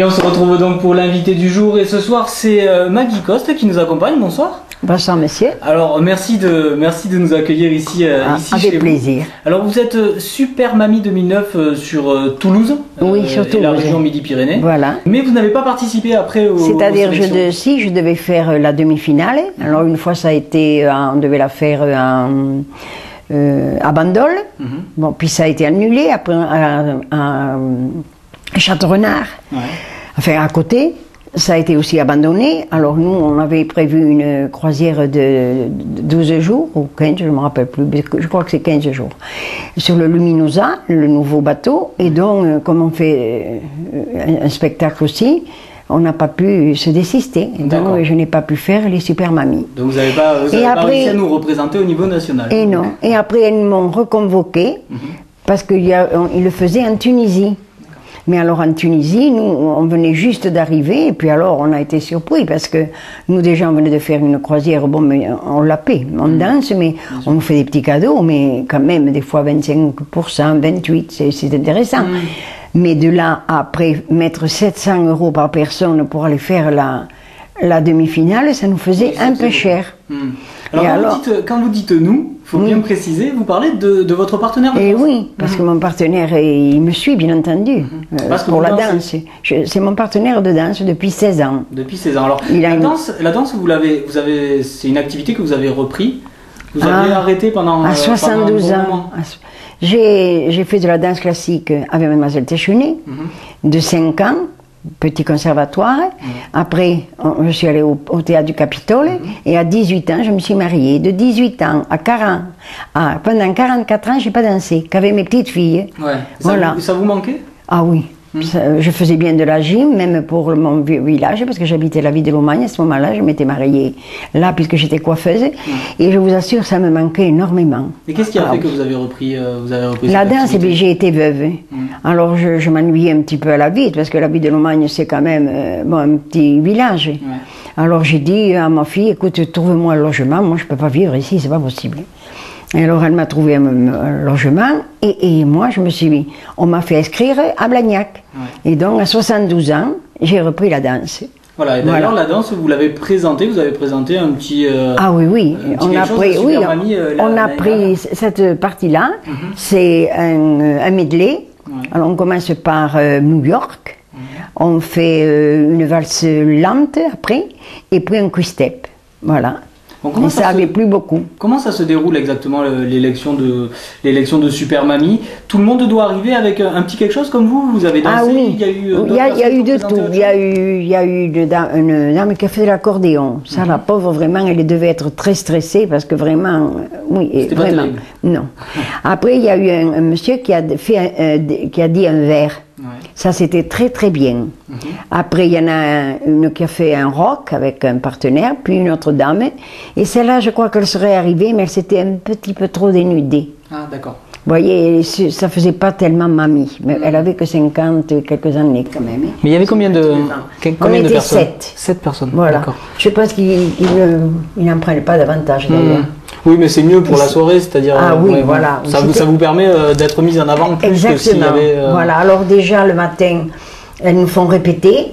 on se retrouve donc pour l'invité du jour et ce soir c'est Maggie Coste qui nous accompagne. Bonsoir. Bonsoir monsieur. Alors merci de nous accueillir ici, ici avec chez plaisir. vous. Alors vous êtes Super Mamie 2009 sur Toulouse. Oui, sur Toulouse. Et la région Midi-Pyrénées. Voilà. Mais vous n'avez pas participé après au C'est-à-dire je devais faire la demi-finale. Alors une fois ça a été, on devait la faire à Bandol. Bon, puis ça a été annulé après à Château-Renard. Ouais. Enfin à côté. Ça a été aussi abandonné. Alors nous, on avait prévu une croisière de 12 jours, ou 15, je ne me rappelle plus, je crois que c'est 15 jours, sur le Luminosa, le nouveau bateau. Et donc, comme on fait un spectacle aussi, on n'a pas pu se désister. Donc je n'ai pas pu faire les Super Mamies. Donc vous n'avez pas réussi à nous représenter au niveau national. Et non. Et après, elles m'ont reconvoqué, parce qu'ils le faisaient en Tunisie. Mais alors en Tunisie, nous, on venait juste d'arriver, et puis alors on a été surpris, parce que nous déjà on venait de faire une croisière, bon, mais on la paie, on danse, mais on nous fait des petits cadeaux, mais quand même, des fois 25%, 28%, c'est intéressant. Mais de là, après, mettre 700 € par personne pour aller faire la demi-finale, ça nous faisait un peu cher. Alors, quand vous dites nous, il faut bien préciser, vous parlez de votre partenaire de danse. Oui, parce que mon partenaire, il me suit bien entendu, pour la danse. C'est mon partenaire de danse depuis 16 ans. Depuis 16 ans. Alors, la danse, c'est une activité que vous avez repris. Vous avez arrêté pendant à 72 ans. J'ai fait de la danse classique avec Mademoiselle Téchenet, de 5 ans. Petit conservatoire. Après, je suis allée au théâtre du Capitole et à 18 ans, je me suis mariée. De 18 ans à 40, pendant 44 ans, je n'ai pas dansé, qu'avec mes petites filles. Ouais. Voilà. Ça vous manquait? Ah oui. Je faisais bien de la gym, même pour mon village, parce que j'habitais la ville de Lomagne à ce moment-là. Je m'étais mariée là, puisque j'étais coiffeuse. Et je vous assure, ça me manquait énormément. Et qu'est-ce qui a fait que vous avez repris la danse? J'ai été veuve. Alors je m'ennuyais un petit peu à la ville, parce que la ville de Lomagne, c'est quand même un petit village. Alors j'ai dit à ma fille, écoute, trouve-moi un logement. Moi, je ne peux pas vivre ici, c'est pas possible. Et alors elle m'a trouvé un logement et moi on m'a fait inscrire à Blagnac. Et donc à 72 ans, j'ai repris la danse. Voilà, et d'ailleurs la danse, vous l'avez présentée, vous avez présenté un petit... ah oui, on a pris cette partie-là, c'est un medley. Alors on commence par New York, on fait une valse lente après, et puis un quick-step, voilà. Et ça n'avait plus beaucoup. Comment ça se déroule exactement l'élection de Super Mamie? Tout le monde doit arriver avec un petit quelque chose comme vous avez dansé? Ah oui, il y a eu de tout. Il y a eu une dame qui a fait de l'accordéon. Ça, la pauvre, vraiment, elle devait être très stressée parce que vraiment, oui, vraiment. Non. Après, il y a eu un monsieur qui a dit un vers. Ça, c'était très très bien. Après, il y en a une qui a fait un rock avec un partenaire, puis une autre dame. Et celle-là, je crois qu'elle serait arrivée, mais elle s'était un petit peu trop dénudée. Ah, d'accord. Vous voyez, ça faisait pas tellement mamie. Mais elle avait que 50 et quelques années quand même. Mais il y avait combien de personnes? 7. 7 personnes, voilà. Je pense qu'il n'en prennent pas davantage d'ailleurs. Oui, mais c'est mieux pour la soirée, c'est-à-dire... Ah oui, voilà. Ça vous permet d'être mise en avant plus que s'il y avait... Voilà, alors déjà le matin, elles nous font répéter.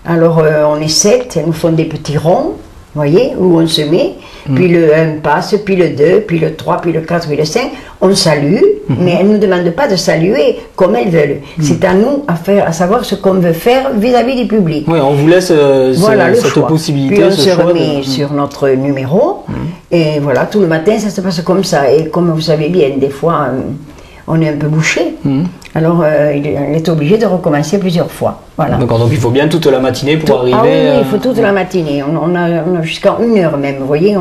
Alors on est 7, elles nous font des petits ronds, vous voyez, où on se met. Puis le 1 passe, puis le 2, puis le 3, puis le 4, puis le 5. On salue, mais elles ne nous demandent pas de saluer comme elles veulent. C'est à nous à savoir ce qu'on veut faire vis-à-vis du public. Oui, on vous laisse cette possibilité. Puis on se remet sur notre numéro. Et voilà, tout le matin, ça se passe comme ça. Et comme vous savez bien, des fois, on est un peu bouché. Alors, il est obligé de recommencer plusieurs fois. Voilà. D'accord, donc il faut bien toute la matinée pour arriver... Ah oui, il faut toute la matinée. On a jusqu'à 1h même, vous voyez.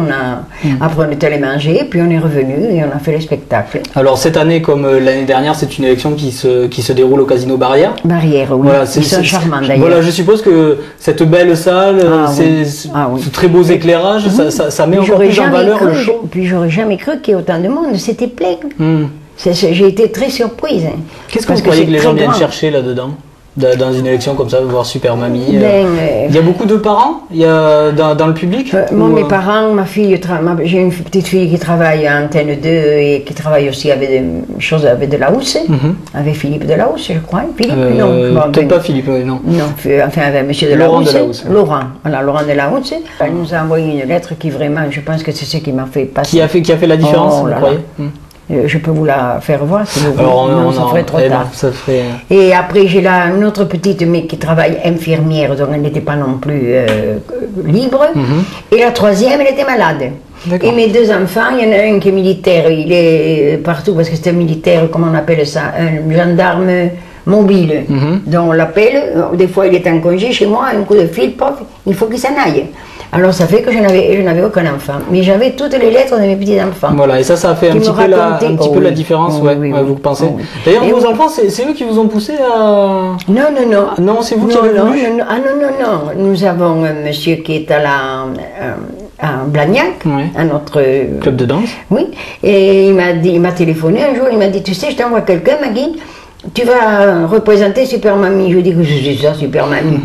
Après, on est allé manger, puis on est revenu et on a fait le spectacle. Alors, cette année, comme l'année dernière, c'est une élection qui se déroule au Casino Barrière. Barrière, oui. Voilà, ils sont charmants, d'ailleurs. Voilà, je suppose que cette belle salle, ces très beaux éclairages, ça met encore plus en valeur le show. Puis j'aurais jamais cru qu'il y ait autant de monde, c'était plein. J'ai été très surprise. Hein, qu'est-ce que vous croyez que les gens viennent chercher là-dedans, dans une élection comme ça, voir Super Mamie? Il y a beaucoup de parents dans le public? Moi, mes parents, ma fille, j'ai une petite fille qui travaille à Antenne 2 et qui travaille aussi avec des choses avec de la housse, avec Philippe de la housse, je crois. Philippe, non. Peut-être pas Philippe, non. Non, enfin avec monsieur de la housse. Laurent, voilà, Laurent de la housse. Elle nous a envoyé une lettre qui vraiment, je pense que c'est ce qui m'a fait passer. Qui a fait la différence, vous croyez? Je peux vous la faire voir si vous voulez. Alors, non, ça ferait trop tard. Ça ferait... Et après, j'ai là une autre petite, mais qui travaille infirmière, donc elle n'était pas non plus libre. Et la troisième, elle était malade. Et mes deux enfants, il y en a un qui est militaire, il est partout parce que c'est un militaire, comment on appelle ça, un gendarme mobile. Donc on l'appelle, des fois il est en congé chez moi, un coup de fil, pof, il faut qu'il s'en aille. Alors ça fait que je n'avais aucun enfant, mais j'avais toutes les lettres de mes petits-enfants. Voilà, et ça a fait un petit peu la différence, vous pensez. D'ailleurs, vos enfants, c'est eux qui vous ont poussé à... Non. Non, c'est vous qui avez voulu. Non. Nous avons un monsieur qui est à Blagnac, à notre club de danse. Oui, et il m'a téléphoné un jour, il m'a dit, tu sais, je t'envoie quelqu'un, Maggie, tu vas représenter Super Mamie. Je lui ai dit que je suis ça, Super Mamie.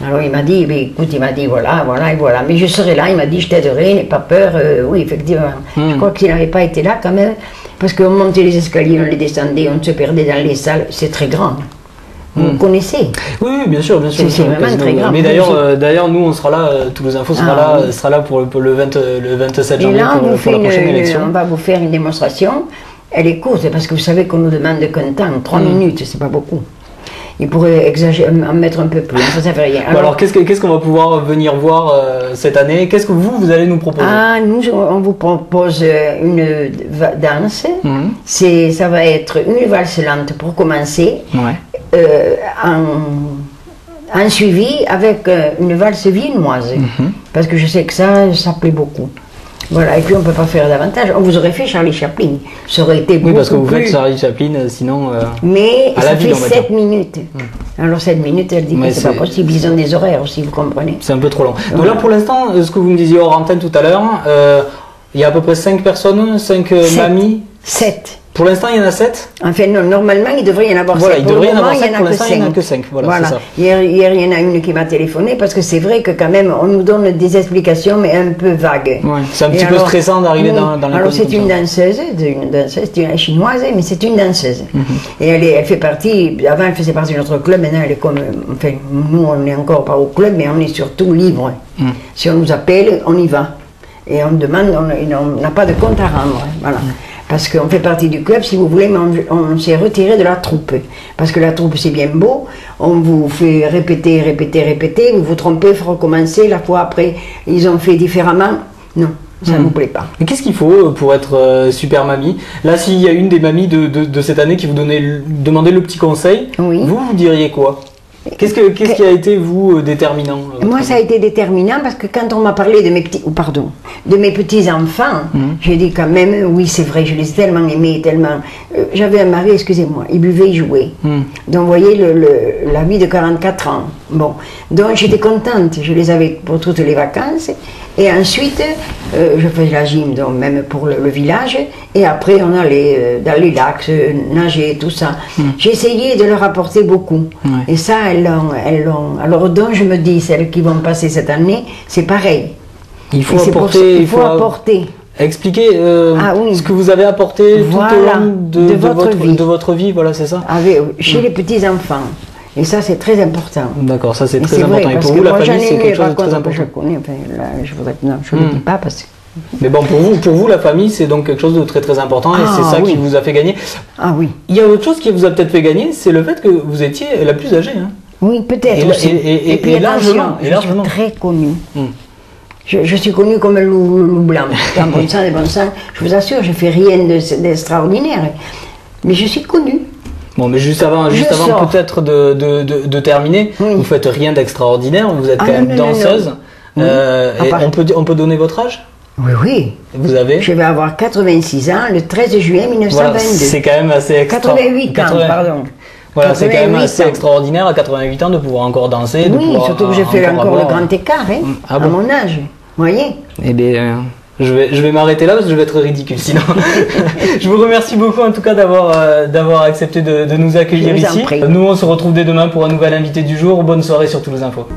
Alors il m'a dit, écoute, voilà, mais je serai là, il m'a dit, je t'aiderai, n'aie pas peur, oui, effectivement. Je crois qu'il n'avait pas été là quand même, parce qu'on montait les escaliers, on les descendait, on se perdait dans les salles, c'est très grand. Vous connaissez? Oui, bien sûr. C'est vraiment très grand. Mais d'ailleurs, nous, on sera là, Toulouse Info sera là pour le 27 janvier pour la prochaine élection. On va vous faire une démonstration, elle est courte, parce que vous savez qu'on nous demande qu'un temps, 3 minutes, c'est pas beaucoup. Il pourrait exagérer, en mettre un peu plus, ça fait rien. Alors qu'est-ce qu'on va pouvoir venir voir cette année? Qu'est-ce que vous allez nous proposer? Nous, on vous propose une danse. Ça va être une valse lente pour commencer, en suivi avec une valse viennoise, parce que je sais que ça plaît beaucoup. Voilà, et puis on ne peut pas faire davantage. On vous aurait fait Charlie Chaplin. Ça aurait été beaucoup plus... Oui, parce que vous faites Charlie Chaplin, sinon... Mais ça fait 7 minutes. Alors 7 minutes, elle dit que c'est pas possible. Ils ont des horaires aussi, vous comprenez. C'est un peu trop long. Donc là, pour l'instant, ce que vous me disiez hors antenne tout à l'heure, il y a à peu près 5 personnes, 5 mamies. 7. Pour l'instant, il y en a 7. Enfin, non, normalement, il devrait y en avoir 7. Voilà, il devrait y en avoir 7. Pour l'instant, il n'y en a que 5. Voilà. C'est ça. Hier, il y en a une qui m'a téléphoné parce que c'est vrai que quand même, on nous donne des explications, mais un peu vagues. Ouais, c'est un petit peu stressant d'arriver dans la Alors, c'est une danseuse, c'est une chinoise, mais c'est une danseuse. Et elle fait partie, avant, elle faisait partie de notre club, maintenant, elle est comme, enfin, nous, on n'est encore pas au club, mais on est surtout libre. Si on nous appelle, on y va. Et on demande, on n'a pas de compte à rendre. Voilà. Parce qu'on fait partie du club, si vous voulez, mais on s'est retiré de la troupe. Parce que la troupe, c'est bien beau, on vous fait répéter, vous vous trompez, il faut recommencer, la fois après, ils ont fait différemment. Non, ça ne vous plaît pas. Mais qu'est-ce qu'il faut pour être Super Mamie? Là, s'il y a une des mamies de cette année qui vous demandait le petit conseil, vous diriez quoi? Qu'est-ce qui a été, vous, déterminant? Moi, ça a été déterminant parce que quand on m'a parlé de mes petits-enfants, j'ai dit quand même, oui, c'est vrai, je les ai tellement aimés, tellement... J'avais un mari, excusez-moi, il buvait, il jouait. Donc, vous voyez, la vie de 44 ans. Bon, donc j'étais contente, je les avais pour toutes les vacances. Et ensuite, je faisais la gym, donc même pour le village. Et après, on allait dans les lacs, nager, tout ça. J'ai essayé de leur apporter beaucoup. Et ça, elles l'ont. Alors, donc, je me dis, celles qui vont passer cette année, c'est pareil. Il faut apporter. Expliquez ce que vous avez apporté tout au long de votre vie, voilà, c'est ça? Chez les petits-enfants. Et ça, c'est très important. D'accord, ça c'est très important. Et pour vous, la famille, c'est quelque chose de très important. Je connais, enfin, là, je ne le dis pas parce que... Mais bon, pour vous, la famille, c'est donc quelque chose de très très important et c'est ça qui vous a fait gagner. Ah oui. Il y a autre chose qui vous a peut-être fait gagner, c'est le fait que vous étiez la plus âgée. Hein. Oui, peut-être aussi. Et puis largement. Je suis très connue. Je suis connue comme le loup blanc. En bon sang, des bons sang. Je vous assure, je ne fais rien d'extraordinaire. Mais je suis connue. Bon, mais juste avant peut-être de terminer, vous faites rien d'extraordinaire, vous êtes quand même danseuse. On peut donner votre âge? Oui. Vous avez? Je vais avoir 86 ans le 13 juillet 1922. Voilà, c'est quand même assez extraordinaire. 88 ans, pardon. Voilà, c'est quand même assez extraordinaire à 88 ans de pouvoir encore danser. Oui, surtout que j'ai fait encore le grand écart à mon âge. Vous voyez? Eh bien, Je vais m'arrêter là parce que je vais être ridicule sinon. Je vous remercie beaucoup en tout cas d'avoir accepté de nous accueillir ici. Nous on se retrouve dès demain pour un nouvel invité du jour. Bonne soirée sur Toulouse Info.